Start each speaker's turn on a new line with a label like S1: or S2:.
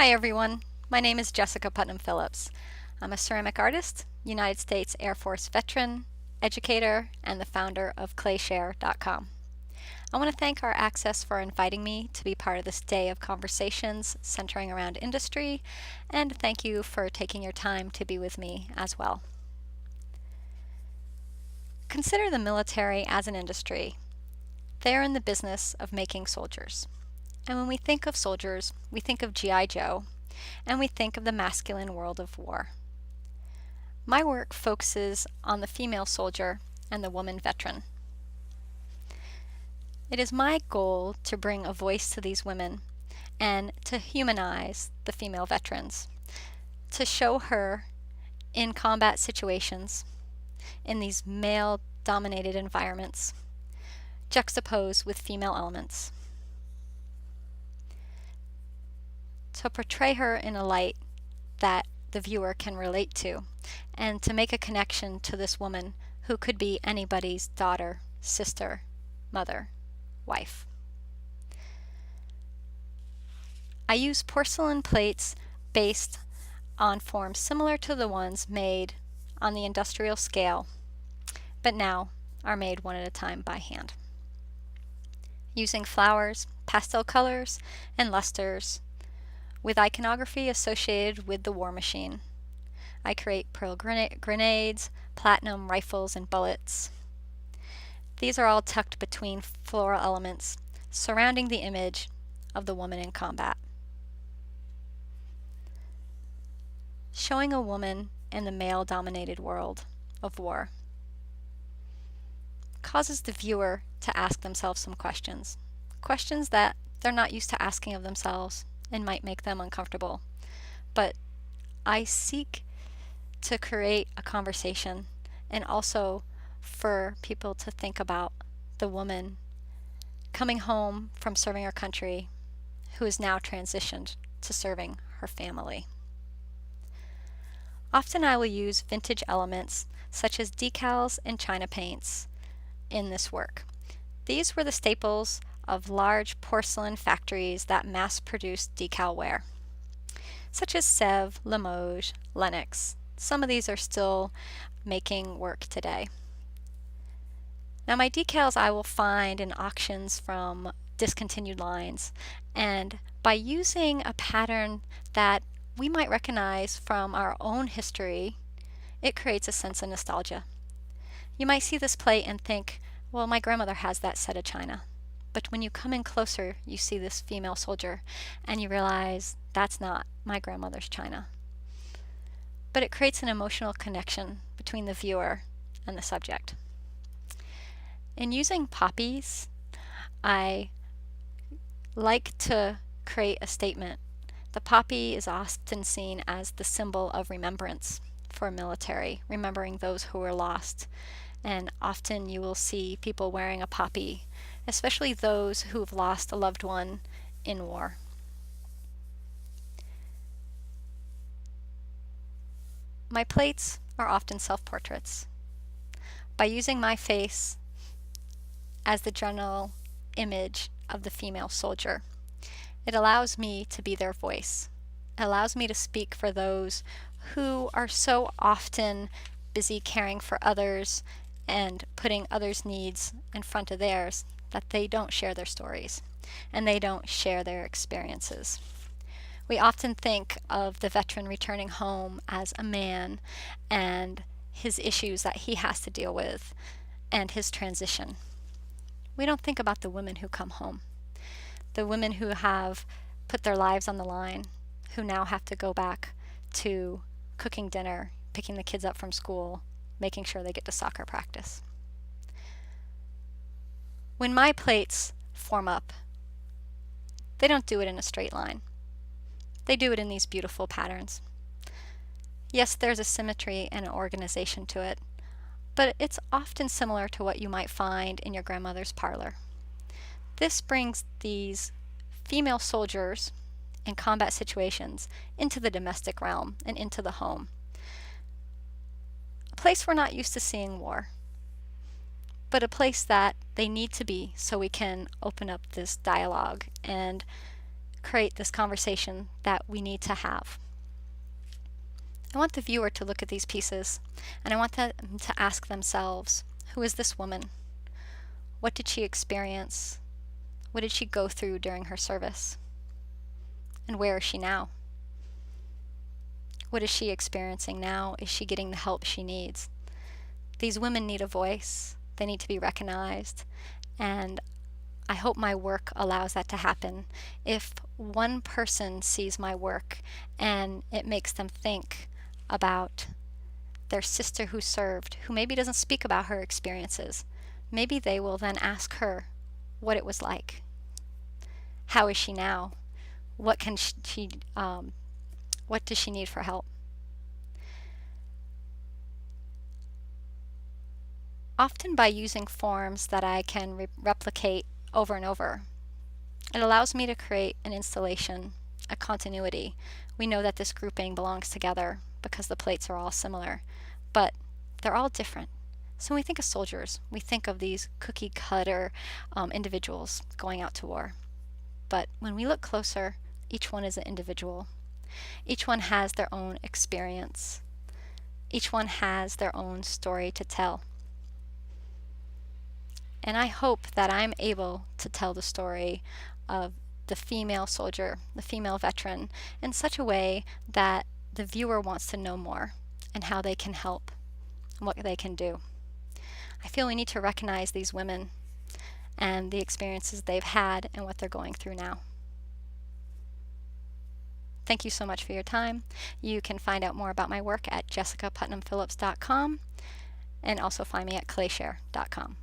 S1: Hi everyone, my name is Jessica Putnam Phillips. I'm a ceramic artist, United States Air Force veteran, educator, and the founder of clayshare.com. I want to thank our Access for inviting me to be part of this day of conversations centering around industry, and thank you for taking your time to be with me as well. Consider the military as an industry. They're in the business of making soldiers. And when we think of soldiers, we think of G.I. Joe, and we think of the masculine world of war. My work focuses on the female soldier and the woman veteran. It is my goal to bring a voice to these women and to humanize the female veterans, to show her in combat situations, in these male-dominated environments, juxtaposed with female elements, to portray her in a light that the viewer can relate to, and to make a connection to this woman who could be anybody's daughter, sister, mother, wife. I use porcelain plates based on forms similar to the ones made on the industrial scale, but now are made one at a time by hand. Using flowers, pastel colors, and lusters, with iconography associated with the war machine. I create pearl grenades, platinum rifles, and bullets. These are all tucked between floral elements, surrounding the image of the woman in combat. Showing a woman in the male-dominated world of war causes the viewer to ask themselves some questions. Questions that they're not used to asking of themselves and might make them uncomfortable. But I seek to create a conversation and also for people to think about the woman coming home from serving her country who is now transitioned to serving her family. Often I will use vintage elements such as decals and china paints in this work. These were the staples of large porcelain factories that mass-produced decal ware, such as Sèvres, Limoges, Lenox. Some of these are still making work today. Now my decals I will find in auctions from discontinued lines, and by using a pattern that we might recognize from our own history, it creates a sense of nostalgia. You might see this plate and think, well, my grandmother has that set of china. But when you come in closer, you see this female soldier, and you realize that's not my grandmother's china. But it creates an emotional connection between the viewer and the subject. In using poppies, I like to create a statement. The poppy is often seen as the symbol of remembrance for military, remembering those who were lost. And often you will see people wearing a poppy, especially those who have lost a loved one in war. My plates are often self-portraits. By using my face as the general image of the female soldier, it allows me to be their voice. It allows me to speak for those who are so often busy caring for others and putting others' needs in front of theirs that they don't share their stories and they don't share their experiences. We often think of the veteran returning home as a man and his issues that he has to deal with and his transition. We don't think about the women who come home, the women who have put their lives on the line, who now have to go back to cooking dinner, picking the kids up from school, making sure they get to soccer practice. When my plates form up, they don't do it in a straight line. They do it in these beautiful patterns. Yes, there's a symmetry and an organization to it, but it's often similar to what you might find in your grandmother's parlor. This brings these female soldiers in combat situations into the domestic realm and into the home. A place we're not used to seeing war, but a place that they need to be so we can open up this dialogue and create this conversation that we need to have. I want the viewer to look at these pieces, and I want them to ask themselves, who is this woman? What did she experience? What did she go through during her service? And where is she now? What is she experiencing now? Is she getting the help she needs? These women need a voice. They need to be recognized. And I hope my work allows that to happen. If one person sees my work and it makes them think about their sister who served, who maybe doesn't speak about her experiences, maybe they will then ask her what it was like. How is she now? What can she what does she need for help? Often by using forms that I can replicate over and over, it allows me to create an installation, a continuity. We know that this grouping belongs together because the plates are all similar, but they're all different. So when we think of soldiers, we think of these cookie cutter individuals going out to war. But when we look closer, each one is an individual. Each one has their own experience. Each one has their own story to tell. And I hope that I'm able to tell the story of the female soldier, the female veteran, in such a way that the viewer wants to know more and how they can help and what they can do. I feel we need to recognize these women and the experiences they've had and what they're going through now. Thank you so much for your time. You can find out more about my work at jessicaputnamphillips.com and also find me at clayshare.com.